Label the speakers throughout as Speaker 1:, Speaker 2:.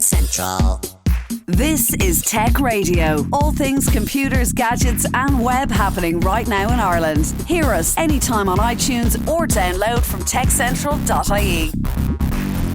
Speaker 1: Central.
Speaker 2: This is Tech Radio. All things computers, gadgets, and web happening right now in Ireland. Hear us anytime on iTunes or download from techcentral.ie.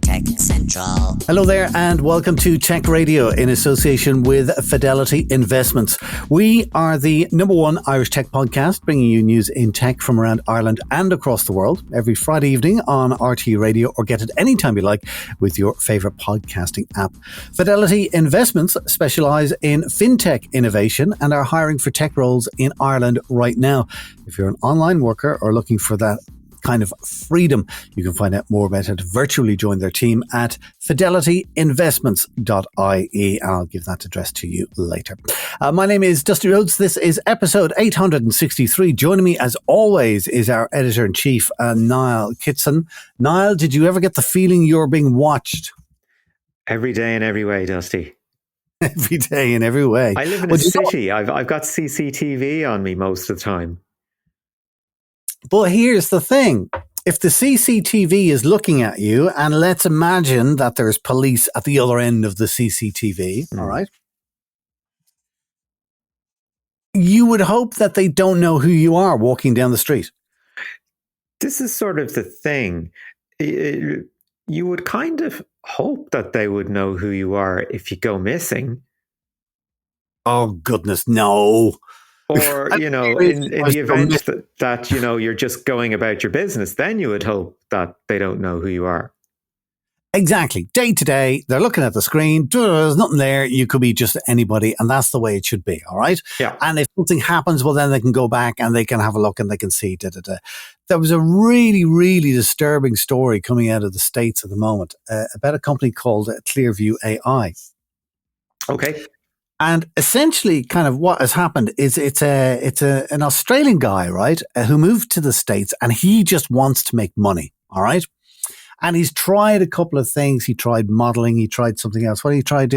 Speaker 1: Tech Central.
Speaker 3: Hello there and welcome to Tech Radio in association with Fidelity Investments. We are the number one Irish tech podcast bringing you news in tech from around Ireland and across the world every Friday evening on RT Radio, or get it anytime you like with your favourite podcasting app. Fidelity Investments specialise in fintech innovation and are hiring for tech roles in Ireland right now. If you're an online worker or looking for that kind of freedom, you can find out more about how to virtually join their team at fidelityinvestments.ie. I'll give that address to you later. My name is Dusty Rhodes. This is episode 863. Joining me as always is our editor-in-chief, Niall Kitson. Niall, did you ever get the feeling you're being watched?
Speaker 4: Every day in every way, Dusty.
Speaker 3: Every day in every way.
Speaker 4: I live in a city. I've got CCTV on me most of the time.
Speaker 3: But here's the thing. If the CCTV is looking at you, and let's imagine that there's police at the other end of the CCTV, all right? You would hope that they don't know who you are walking down the street.
Speaker 4: This is sort of the thing. You would kind of hope that they would know who you are if you go missing.
Speaker 3: Oh, goodness, no.
Speaker 4: Or, in the event that, you're just going about your business, then you would hope that they don't know who you are.
Speaker 3: Exactly. Day to day, they're looking at the screen. There's nothing there. You could be just anybody. And that's the way it should be. All right.
Speaker 4: Yeah.
Speaker 3: And if something happens, well, then they can go back and they can have a look and they can see. There was a really, really disturbing story coming out of the States at the moment about a company called Clearview AI.
Speaker 4: Okay.
Speaker 3: And essentially, kind of what has happened is it's an Australian guy, right, who moved to the States, and he just wants to make money, all right? And he's tried a couple of things. He tried modeling. He tried something else. What he tried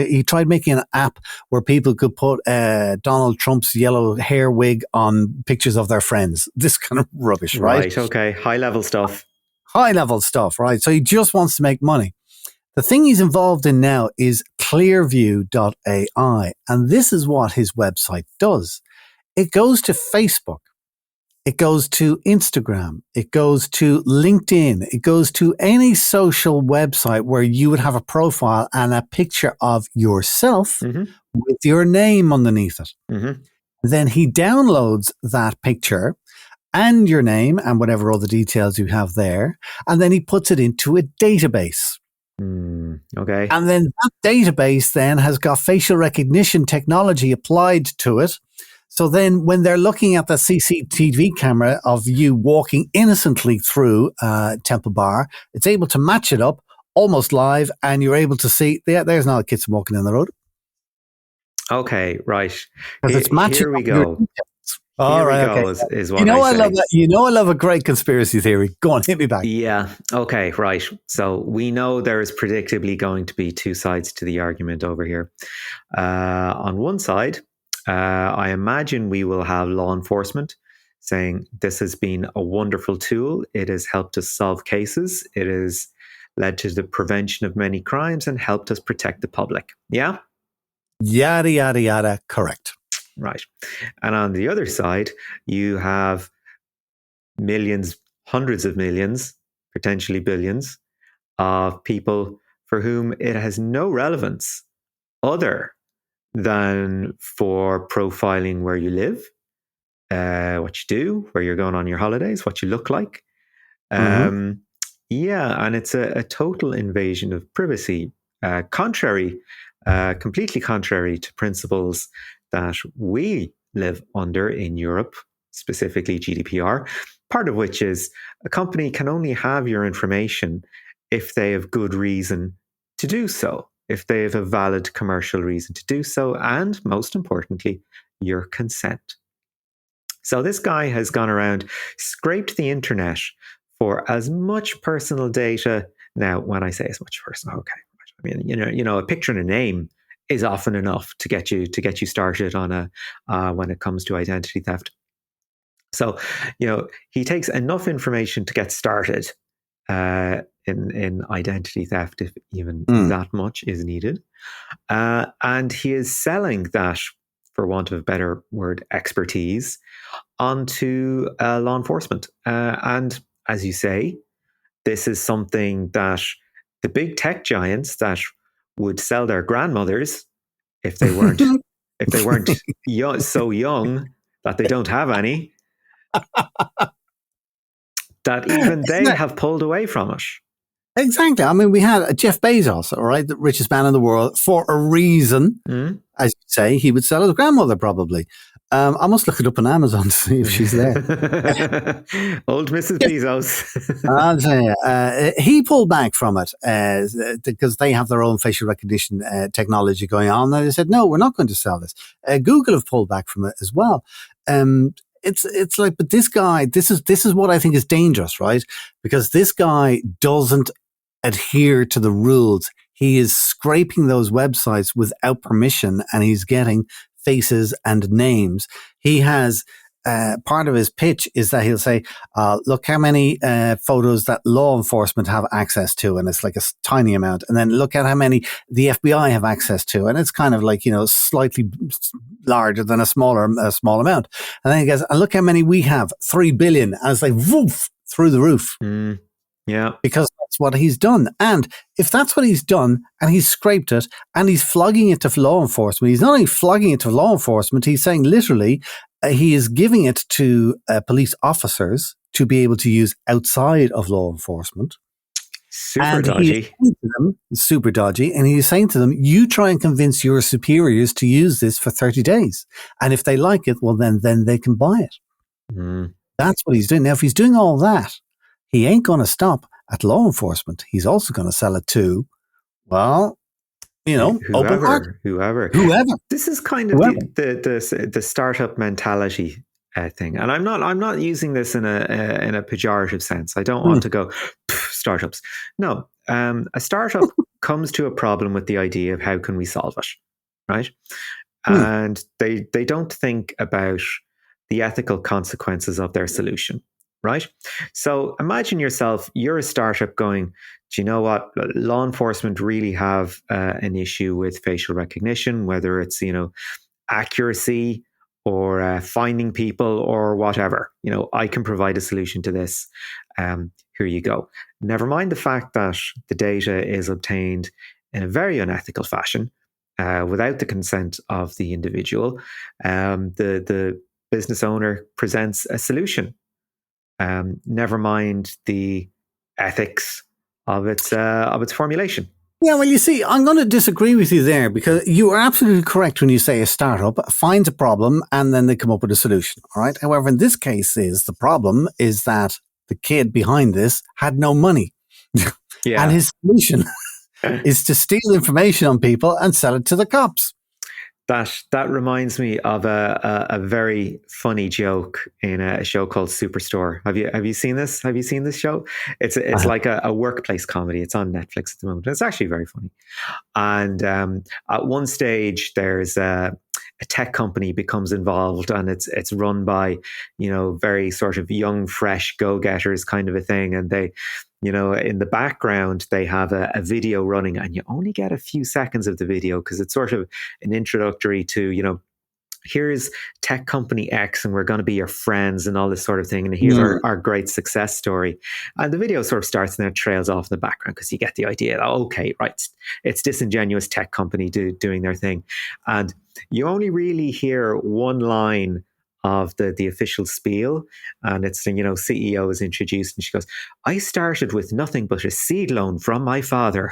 Speaker 3: making an app where people could put Donald Trump's yellow hair wig on pictures of their friends. This kind of rubbish, right?
Speaker 4: Right, okay. High-level stuff.
Speaker 3: High-level stuff, right? So he just wants to make money. The thing he's involved in now is Clearview.ai, and this is what his website does. It goes to Facebook, it goes to Instagram, it goes to LinkedIn, it goes to any social website where you would have a profile and a picture of yourself with your name underneath it. Mm-hmm. Then he downloads that picture and your name and whatever other details you have there, and then he puts it into a database.
Speaker 4: Okay.
Speaker 3: And then that database then has got facial recognition technology applied to it. So then when they're looking at the CCTV camera of you walking innocently through Temple Bar, it's able to match it up almost live, and you're able to see, there's Niall Kitson walking down the road.
Speaker 4: Okay, right.
Speaker 3: It's matching.
Speaker 4: Here we go.
Speaker 3: All right,
Speaker 4: okay. Is what I
Speaker 3: love that. I love a great conspiracy theory. Go on, hit me back.
Speaker 4: Yeah. Okay. Right. So we know there is predictably going to be two sides to the argument over here. On one side, I imagine we will have law enforcement saying this has been a wonderful tool. It has helped us solve cases. It has led to the prevention of many crimes and helped us protect the public. Yeah.
Speaker 3: Yada yada yada. Correct.
Speaker 4: Right. And on the other side, you have millions, hundreds of millions, potentially billions of people for whom it has no relevance other than for profiling where you live, what you do, where you're going on your holidays, what you look like. Yeah, and it's a total invasion of privacy, completely contrary to principles that we live under in Europe, specifically GDPR, part of which is a company can only have your information if they have good reason to do so, if they have a valid commercial reason to do so, and most importantly, your consent. So this guy has gone around, scraped the internet for as much personal data. Now, when I say as much personal, okay, I mean, a picture and a name is often enough to get you started on when it comes to identity theft. So, he takes enough information to get started in identity theft, if even that much is needed. And he is selling that, for want of a better word, expertise onto law enforcement. And as you say, this is something that the big tech giants that would sell their grandmothers if they weren't so young that they don't have any, that even they have pulled away from it.
Speaker 3: Exactly. I mean, we had Jeff Bezos, all right, the richest man in the world, for a reason. As you say, he would sell his grandmother probably. I must look it up on Amazon to see if she's there.
Speaker 4: Old Mrs. Bezos.
Speaker 3: I'll tell you, he pulled back from it because they have their own facial recognition technology going on. And they said, no, we're not going to sell this. Google have pulled back from it as well. It's like, but this guy, this is what I think is dangerous, right? Because this guy doesn't adhere to the rules. He is scraping those websites without permission, and he's getting faces and names. He has part of his pitch is that he'll say, look how many photos that law enforcement have access to, and it's like a tiny amount. And then look at how many the FBI have access to, and it's kind of like, slightly larger than a small amount. And then he goes, and look how many we have, 3 billion. And it's like, woof, through the roof.
Speaker 4: Yeah.
Speaker 3: Because that's what he's done. And if that's what he's done, and he's scraped it, and he's flogging it to law enforcement, he's not only flogging it to law enforcement, he's saying literally, he is giving it to police officers to be able to use outside of law enforcement.
Speaker 4: Super dodgy.
Speaker 3: Super dodgy. And he's saying to them, you try and convince your superiors to use this for 30 days. And if they like it, well, then they can buy it. That's what he's doing. Now, if he's doing all that, he ain't going to stop at law enforcement. He's also going to sell it to, well,
Speaker 4: whoever. This is kind of the startup mentality thing, and I'm not using this in a pejorative sense. I don't want to go startups. No, a startup comes to a problem with the idea of how can we solve it, right? And they don't think about the ethical consequences of their solution. Right? So imagine yourself, you're a startup going, do you know what? Law enforcement really have an issue with facial recognition, whether it's, accuracy or finding people or whatever. I can provide a solution to this. Here you go. Never mind the fact that the data is obtained in a very unethical fashion without the consent of the individual. The business owner presents a solution. Never mind the ethics of its formulation.
Speaker 3: Yeah, well, you see, I'm going to disagree with you there, because you are absolutely correct when you say a startup finds a problem and then they come up with a solution. All right. However, in this case, the problem is that the kid behind this had no money.
Speaker 4: Yeah.
Speaker 3: And his solution is to steal information on people and sell it to the cops.
Speaker 4: That reminds me of a very funny joke in a show called Superstore. Have you seen this? Have you seen this show? It's like a workplace comedy. It's on Netflix at the moment. It's actually very funny. And at one stage, there's a tech company becomes involved, and it's run by very sort of young, fresh go-getters kind of a thing, and they. In the background, they have a video running, and you only get a few seconds of the video because it's sort of an introductory to, here's tech company X and we're going to be your friends and all this sort of thing. And here's our great success story. And the video sort of starts and then it trails off in the background because you get the idea that, okay, right, it's disingenuous tech company doing their thing. And you only really hear one line of the official spiel, and it's CEO is introduced and she goes, I started with nothing but a seed loan from my father.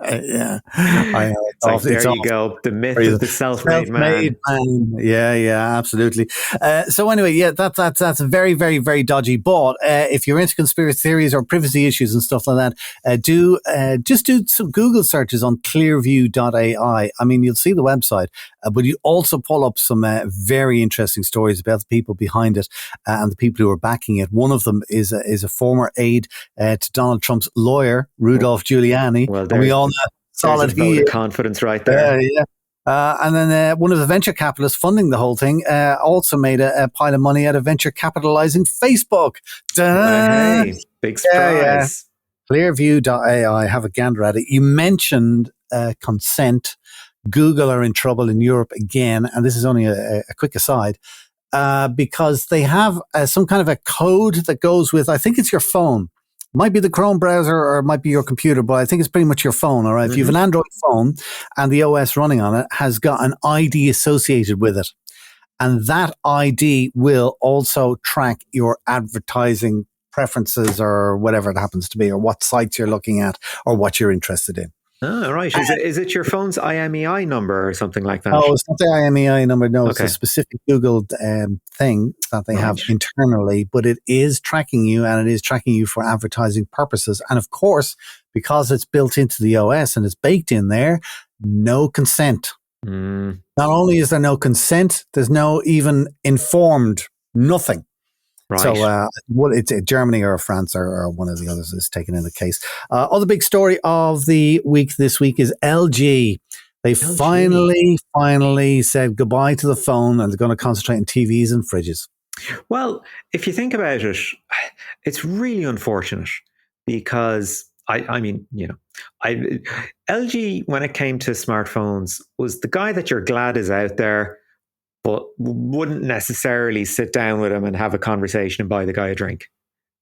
Speaker 3: Yeah, I know.
Speaker 4: It's like, there you go, the myth of the self-made man.
Speaker 3: Yeah, absolutely. So anyway, yeah, that's very, very, very dodgy. But if you're into conspiracy theories or privacy issues and stuff like that, just do some Google searches on Clearview.ai. I mean, you'll see the website, but you also pull up some very interesting stories about the people behind it and the people who are backing it. One of them is a former aide to Donald Trump's lawyer, Rudolph Giuliani.
Speaker 4: Well,
Speaker 3: and we all know solid
Speaker 4: vote of confidence right there.
Speaker 3: Yeah. And then one of the venture capitalists funding the whole thing also made a pile of money out of venture capitalizing Facebook.
Speaker 4: Hey, big surprise.
Speaker 3: Clearview.ai, have a gander at it. You mentioned consent. Google are in trouble in Europe again, and this is only a quick aside, because they have some kind of a code that goes with, I think it's your phone. Might be the Chrome browser or it might be your computer, but I think it's pretty much your phone. All right. Mm-hmm. If you have an Android phone and the OS running on it has got an ID associated with it, and that ID will also track your advertising preferences or whatever it happens to be, or what sites you're looking at or what you're interested in.
Speaker 4: Oh, right. Is it your phone's IMEI number or something like that?
Speaker 3: Oh, it's not the IMEI number. No, it's
Speaker 4: Okay.
Speaker 3: a specific Google thing that they have internally, but it is tracking you, and it is tracking you for advertising purposes. And of course, because it's built into the OS and it's baked in there, no consent. Not only is there no consent, there's no even informed, nothing.
Speaker 4: Right.
Speaker 3: So, it's Germany or France or one of the others is taken in the case. Other big story of the week this week is LG. They finally said goodbye to the phone, and they're going to concentrate on TVs and fridges.
Speaker 4: Well, if you think about it, it's really unfortunate because LG, when it came to smartphones, was the guy that you're glad is out there, but wouldn't necessarily sit down with him and have a conversation and buy the guy a drink.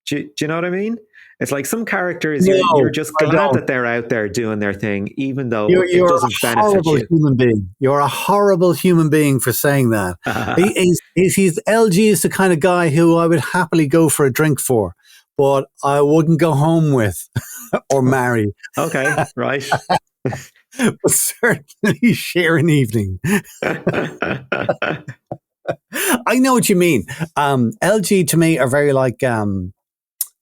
Speaker 4: Do you know what I mean? It's like some characters, you're just glad that they're out there doing their thing, even though it doesn't benefit you.
Speaker 3: Human being. You're a horrible human being for saying that. He's LG is the kind of guy who I would happily go for a drink for, but I wouldn't go home with or marry.
Speaker 4: Okay, right.
Speaker 3: But certainly share an evening. I know what you mean. LG to me are very like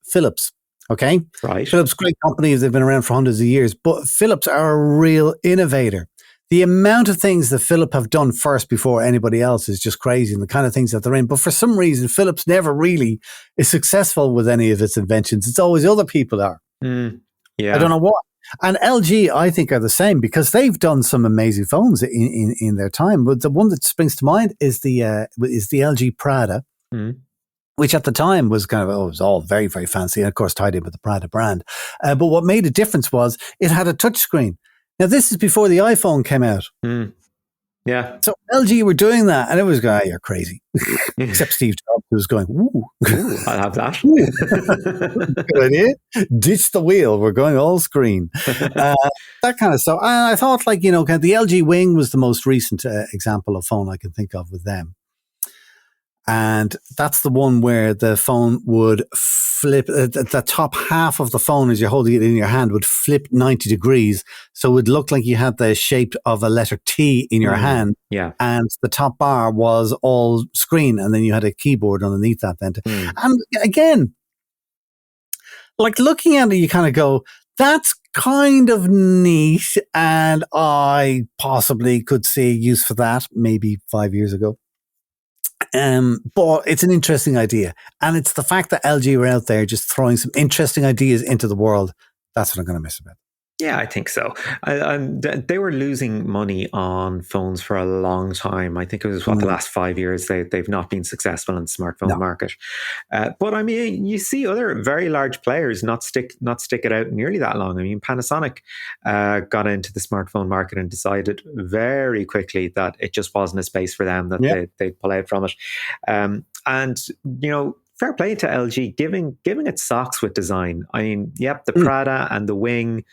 Speaker 3: Philips. Okay,
Speaker 4: right.
Speaker 3: Philips, great companies. They've been around for hundreds of years, but Philips are a real innovator. The amount of things that Philips have done first before anybody else is just crazy, and the kind of things that they're in. But for some reason, Philips never really is successful with any of its inventions. It's always other people are.
Speaker 4: Yeah,
Speaker 3: I don't know what. And LG, I think, are the same because they've done some amazing phones in their time. But the one that springs to mind is the LG Prada, which at the time was kind of, it was all very, very fancy, and of course tied in with the Prada brand. But what made a difference was it had a touch screen. Now, this is before the iPhone came out.
Speaker 4: Yeah.
Speaker 3: So LG were doing that, and it was going, you're crazy. Except Steve Jobs, who was going, ooh,
Speaker 4: I'll have that.
Speaker 3: Good idea. Ditch the wheel. We're going all screen. That kind of stuff. And I thought, like, the LG Wing was the most recent example of phone I can think of with them. And that's the one where the phone would flip, the top half of the phone as you're holding it in your hand would flip 90 degrees. So it would look like you had the shape of a letter T in your hand.
Speaker 4: Yeah.
Speaker 3: And the top bar was all screen. And then you had a keyboard underneath that then. And again, like looking at it, you kind of go, that's kind of neat. And I possibly could see a use for that maybe 5 years ago. But it's an interesting idea. And it's the fact that LG were out there just throwing some interesting ideas into the world. That's what I'm going to miss about.
Speaker 4: Yeah, I think so. They were losing money on phones for a long time. I think it was the last 5 years they've not been successful in the smartphone market. But I mean, you see other very large players not stick it out nearly that long. I mean, Panasonic got into the smartphone market and decided very quickly that it just wasn't a space for them, that they'd pull out from it. And fair play to LG giving it socks with design. I mean, the Prada and the Wing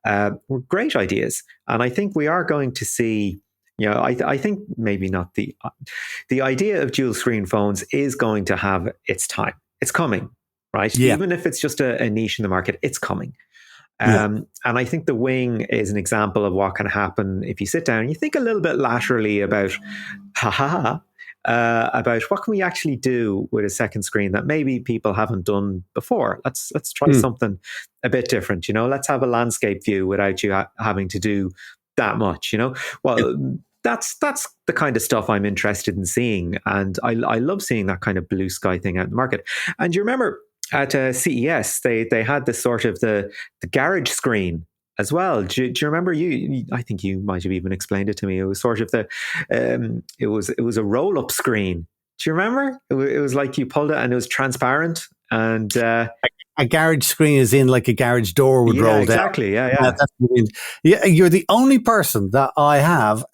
Speaker 4: were great ideas, and I think we are going to see. I think maybe not the idea of dual screen phones is going to have its time. It's coming, right?
Speaker 3: Yeah.
Speaker 4: Even if it's just a niche in the market, it's coming. And I think the Wing is an example of what can happen if you sit down and you think a little bit laterally about about what can we actually do with a second screen that maybe people haven't done before. Let's try something a bit different. Let's have a landscape view without you having to do that much. Well, that's the kind of stuff I'm interested in seeing, and I love seeing that kind of blue sky thing out in the market. And you remember at CES they had this sort of the garage screen as well. Do you remember? I think you might have even explained it to me. It was sort of it was a roll up screen. Do you remember? It was like you pulled it and it was transparent and.
Speaker 3: A garage screen is in like a garage door would roll
Speaker 4: exactly.
Speaker 3: down.
Speaker 4: Yeah.
Speaker 3: That's yeah, you're the only person that I have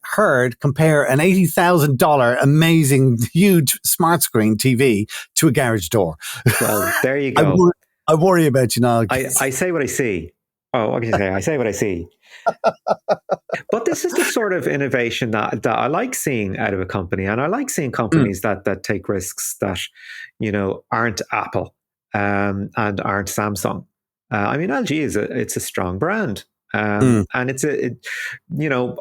Speaker 3: heard compare an $80,000 amazing, huge smart screen TV to a garage door.
Speaker 4: Well, there you go.
Speaker 3: I worry about you now.
Speaker 4: I say what I see. Oh, what can you say? I say what I see. But this is the sort of innovation that I like seeing out of a company, and I like seeing companies that take risks that, aren't Apple. And aren't Samsung. I mean, LG it's a strong brand, and it's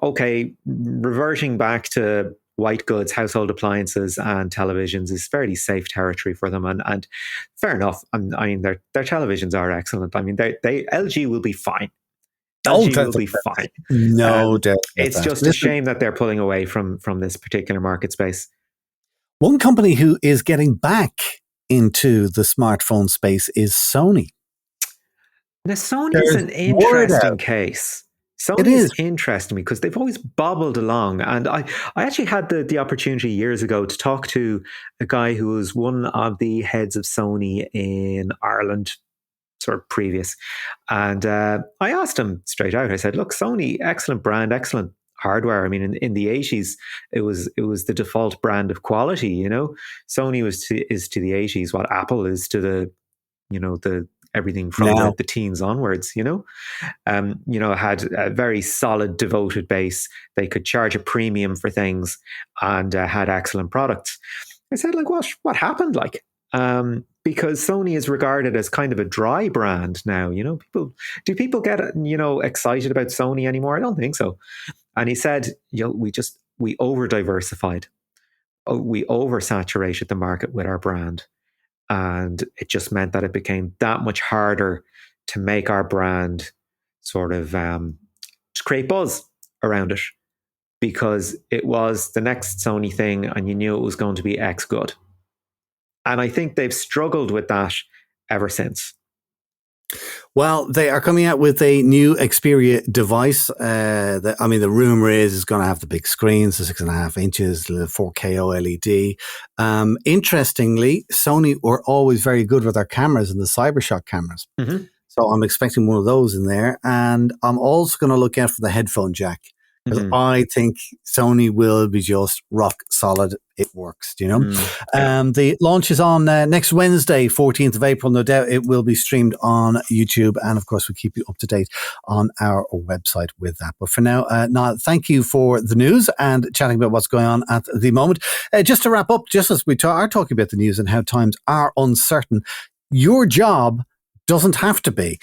Speaker 4: okay. Reverting back to white goods, household appliances, and televisions is fairly safe territory for them, and fair enough. I mean, their televisions are excellent. I mean, LG will be fine. LG will be fine.
Speaker 3: No doubt.
Speaker 4: It's just a shame that they're pulling away from this particular market space.
Speaker 3: One company who is getting back into the smartphone space is Sony.
Speaker 4: Now, Sony is an interesting case. Sony is interesting because they've always bobbled along. And I actually had the opportunity years ago to talk to a guy who was one of the heads of Sony in Ireland, sort of previous. And I asked him straight out, I said, look, Sony, excellent brand, excellent hardware. I mean, in the 80s, it was the default brand of quality. Sony is to the 80s what Apple is to the everything from the teens onwards. Had a very solid, devoted base. They could charge a premium for things and had excellent products. I said, like, what happened? Like, because Sony is regarded as kind of a dry brand now. Do people get excited about Sony anymore? I don't think so. And he said, we over diversified. We oversaturated the market with our brand. And it just meant that it became that much harder to make our brand sort of just create buzz around it, because it was the next Sony thing and you knew it was going to be X good. And I think they've struggled with that ever since.
Speaker 3: Well, they are coming out with a new Xperia device. The rumor is it's going to have the big screens, the 6.5 inches, the 4K OLED. Interestingly, Sony were always very good with their cameras and the CyberShot cameras. Mm-hmm. So I'm expecting one of those in there. And I'm also going to look out for the headphone jack. Because I think Sony will be just rock solid. It works, The launch is on next Wednesday, 14th of April. No doubt it will be streamed on YouTube. And of course, we keep you up to date on our website with that. But for now, Niall, thank you for the news and chatting about what's going on at the moment. Just to wrap up, just as we are talking about the news and how times are uncertain, your job doesn't have to be.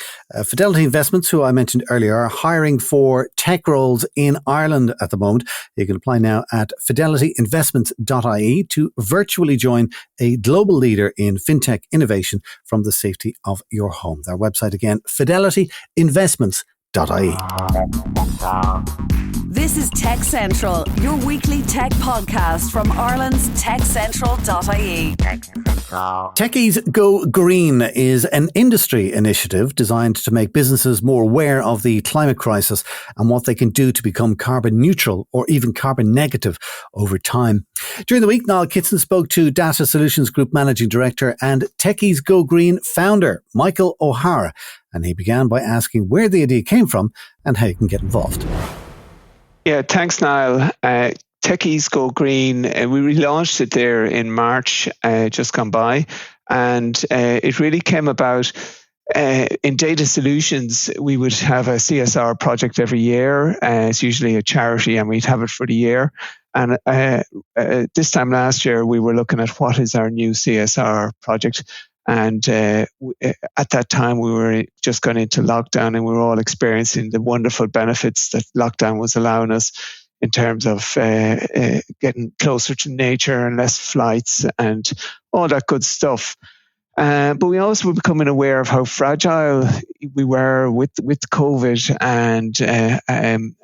Speaker 3: Fidelity Investments, who I mentioned earlier, are hiring for tech roles in Ireland at the moment. You can apply now at fidelityinvestments.ie to virtually join a global leader in fintech innovation from the safety of your home. Their website again, fidelityinvestments.ie.
Speaker 2: This is Tech Central, your weekly tech podcast from Ireland's techcentral.ie.
Speaker 3: Techies Go Green is an industry initiative designed to make businesses more aware of the climate crisis and what they can do to become carbon neutral or even carbon negative over time. During the week, Niall Kitson spoke to Data Solutions Group Managing Director and Techies Go Green founder, Michael O'Hara, and he began by asking where the idea came from and how you can get involved.
Speaker 5: Yeah, thanks, Niall. Techies Go Green, we relaunched it there in March, just gone by, and it really came about in Data Solutions. We would have a CSR project every year. It's usually a charity, and we'd have it for the year. And this time last year, we were looking at what is our new CSR project. And at that time, we were just going into lockdown, and we were all experiencing the wonderful benefits that lockdown was allowing us in terms of getting closer to nature and less flights and all that good stuff. But we also were becoming aware of how fragile we were with COVID and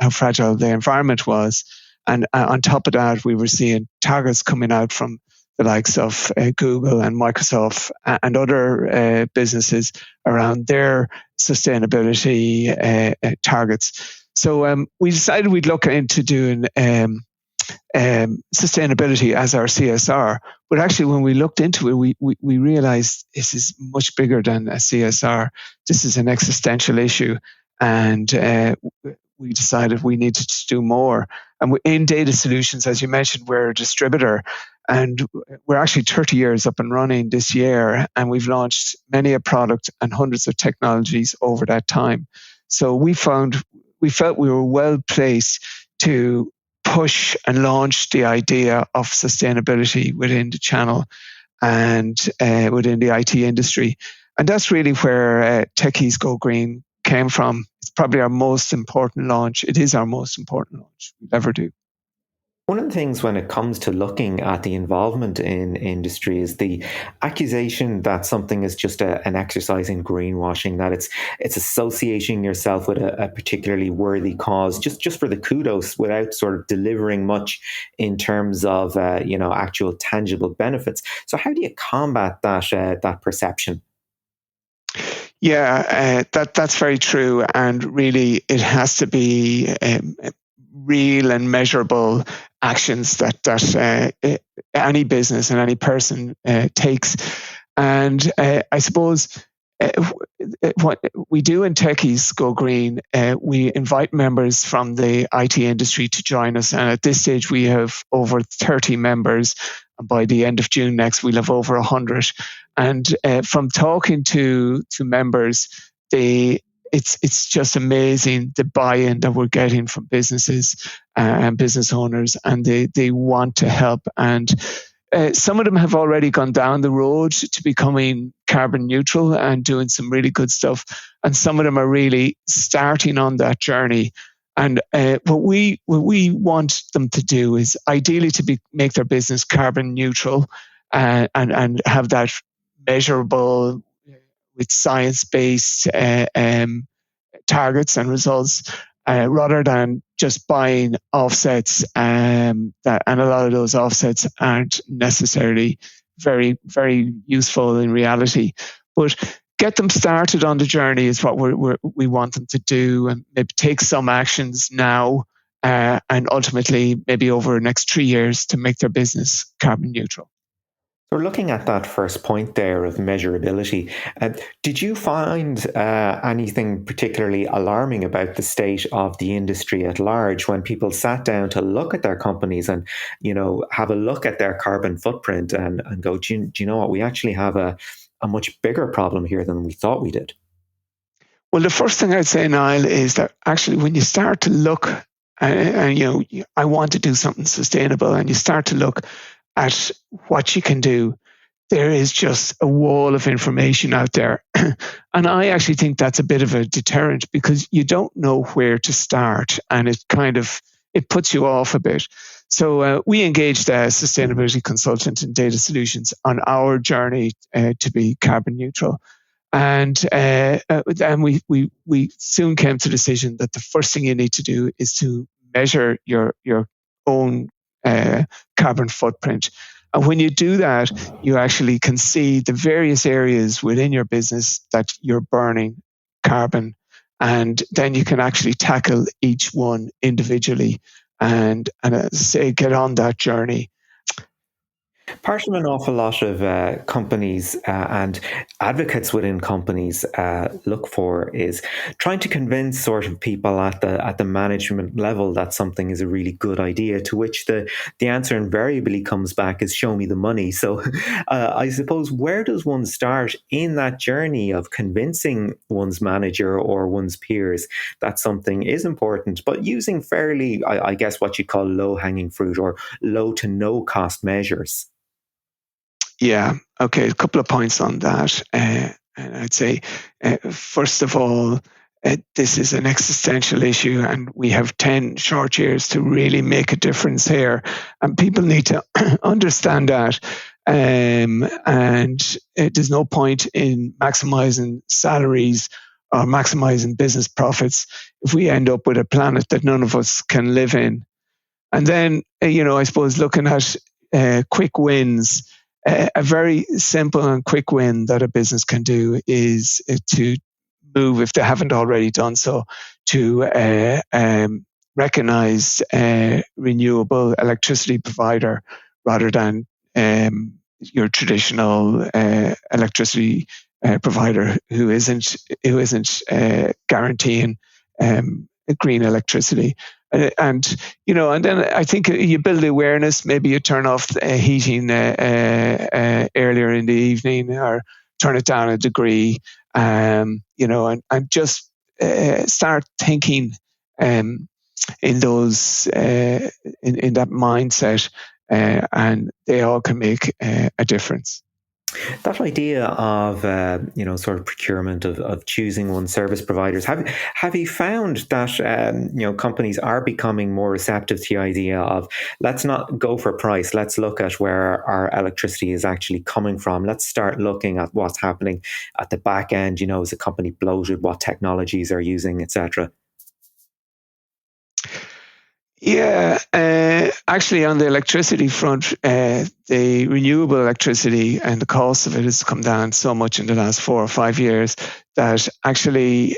Speaker 5: how fragile the environment was. And on top of that, we were seeing targets coming out from the likes of Google and Microsoft and other businesses around their sustainability targets. So we decided we'd look into doing sustainability as our CSR. But actually, when we looked into it, we realized this is much bigger than a CSR. This is an existential issue. And we decided we needed to do more. And in data solutions, as you mentioned, we're a distributor. And we're actually 30 years up and running this year. And we've launched many a product and hundreds of technologies over that time. So we felt we were well placed to push and launch the idea of sustainability within the channel and within the IT industry. And that's really where Techies Go Green came from. It's probably our most important launch. It is our most important launch we'll ever do.
Speaker 4: One of the things when it comes to looking at the involvement in industry is the accusation that something is just an exercise in greenwashing, that it's associating yourself with a particularly worthy cause just for the kudos without sort of delivering much in terms of actual tangible benefits. So how do you combat that perception?
Speaker 5: Yeah, that's very true, and really it has to be real and measurable actions that any business and any person takes. And I suppose what we do in Techies Go Green, we invite members from the IT industry to join us. And at this stage, we have over 30 members. And by the end of June next, we'll have over 100. And from talking to members, it's just amazing the buy-in that we're getting from businesses and business owners, and they want to help. And some of them have already gone down the road to becoming carbon neutral and doing some really good stuff. And some of them are really starting on that journey. And what we want them to do is ideally to make their business carbon neutral and have that measurable with science-based targets and results, rather than just buying offsets. And a lot of those offsets aren't necessarily very, very useful in reality. But get them started on the journey is what we want them to do, and maybe take some actions now, and ultimately maybe over the next 3 years to make their business carbon neutral.
Speaker 4: We're looking at that first point there of measurability. Did you find anything particularly alarming about the state of the industry at large when people sat down to look at their companies and, have a look at their carbon footprint and go, do you know what? We actually have a much bigger problem here than we thought we did.
Speaker 5: Well, the first thing I'd say, Niall, is that actually when you start to look, and I want to do something sustainable, and you start to look at what you can do, there is just a wall of information out there. And I actually think that's a bit of a deterrent, because you don't know where to start, and it puts you off a bit. So we engaged a sustainability consultant in data solutions on our journey to be carbon neutral. And we soon came to the decision that the first thing you need to do is to measure your own carbon footprint. And when you do that, you actually can see the various areas within your business that you're burning carbon. And then you can actually tackle each one individually and say, get on that journey.
Speaker 4: Part of an awful lot of companies and advocates within companies look for is trying to convince sort of people at the management level that something is a really good idea, to which the answer invariably comes back is show me the money. So I suppose, where does one start in that journey of convincing one's manager or one's peers that something is important, but using fairly, I guess, what you call low-hanging fruit or low to no cost measures?
Speaker 5: Yeah, okay, a couple of points on that. And I'd say, first of all, this is an existential issue, and we have 10 short years to really make a difference here. And people need to understand that. And there's no point in maximizing salaries or maximizing business profits if we end up with a planet that none of us can live in. And then, I suppose looking at quick wins. A very simple and quick win that a business can do is to move, if they haven't already done so, to recognized renewable electricity provider rather than your traditional electricity provider who isn't guaranteeing green electricity. And then I think you build awareness. Maybe you turn off heating earlier in the evening, or turn it down a degree. And just start thinking in those in that mindset, and they all can make a difference.
Speaker 4: That idea of sort of procurement of choosing one service providers, have you found that companies are becoming more receptive to the idea of, let's not go for price, let's look at where our electricity is actually coming from, let's start looking at what's happening at the back end, is the company bloated, what technologies are using, etc.?
Speaker 5: Yeah, actually on the electricity front, the renewable electricity and the cost of it has come down so much in the last 4 or 5 years that actually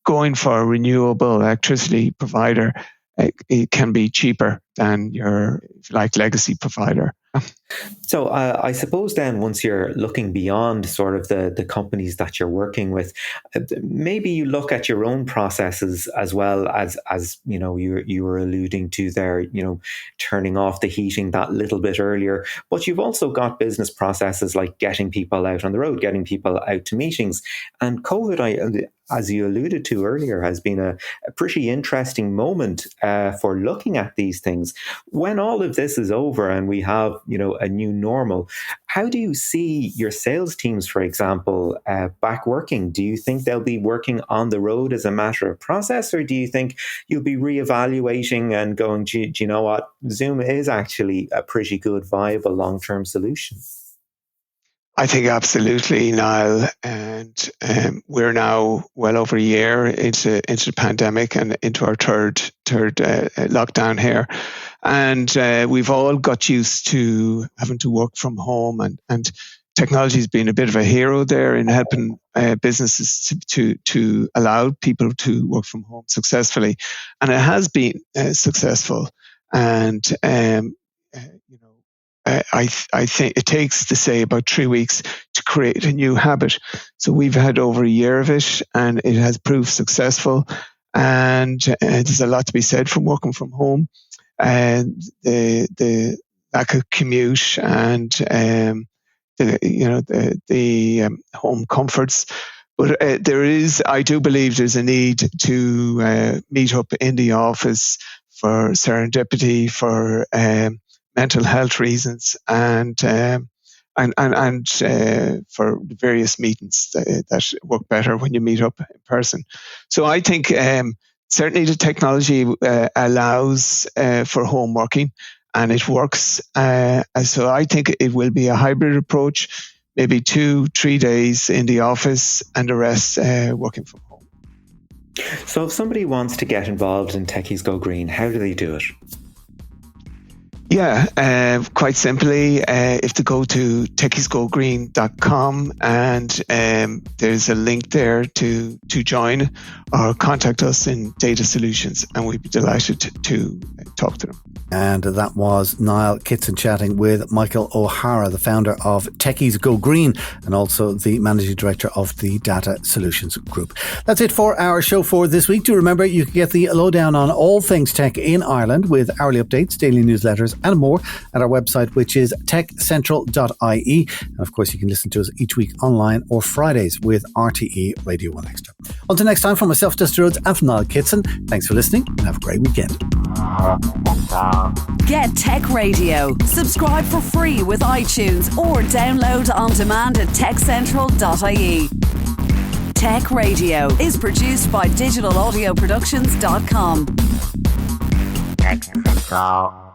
Speaker 5: going for a renewable electricity provider, it can be cheaper than your, if you like, legacy provider.
Speaker 4: So I suppose then, once you're looking beyond sort of the companies that you're working with, maybe you look at your own processes as well, as you were alluding to there, turning off the heating that little bit earlier. But you've also got business processes like getting people out on the road, getting people out to meetings. And COVID, as you alluded to earlier, has been a pretty interesting moment for looking at these things. When all of this is over and we have, a new normal, how do you see your sales teams, for example, back working? Do you think they'll be working on the road as a matter of process, or do you think you'll be reevaluating and going, do you know what, Zoom is actually a pretty good, viable long-term solution?
Speaker 5: I think absolutely, Niall, and we're now well over a year into the pandemic and into our third lockdown here, and we've all got used to having to work from home, and technology has been a bit of a hero there in helping businesses to allow people to work from home successfully, and it has been successful, and I think it takes, to say, about 3 weeks to create a new habit. So we've had over a year of it, and it has proved successful. And there's a lot to be said from working from home, and the lack of commute, and the home comforts. But I do believe there's a need to meet up in the office for serendipity, for mental health reasons, and for various meetings that work better when you meet up in person. So I think certainly the technology allows for home working, and it works. So I think it will be a hybrid approach, maybe 2-3 days in the office and the rest working from home.
Speaker 4: So if somebody wants to get involved in Techies Go Green, how do they do it?
Speaker 5: Yeah, quite simply, if they go to techiesgogreen.com, and there's a link there to join or contact us in Data Solutions, and we'd be delighted to talk to them.
Speaker 3: And that was Niall Kitson chatting with Michael O'Hara, the founder of Techies Go Green and also the managing director of the Data Solutions Group. That's it for our show for this week. Do remember, you can get the lowdown on all things tech in Ireland with hourly updates, daily newsletters and more at our website, which is techcentral.ie. And of course, you can listen to us each week online or Fridays with RTE Radio 1 Extra. Until next time, from myself, Dusty Rhodes, and from Niall Kitson, thanks for listening and have a great weekend.
Speaker 2: Get Tech Radio. Subscribe for free with iTunes or download on demand at techcentral.ie. Tech Radio is produced by digitalaudioproductions.com.
Speaker 1: Tech Central.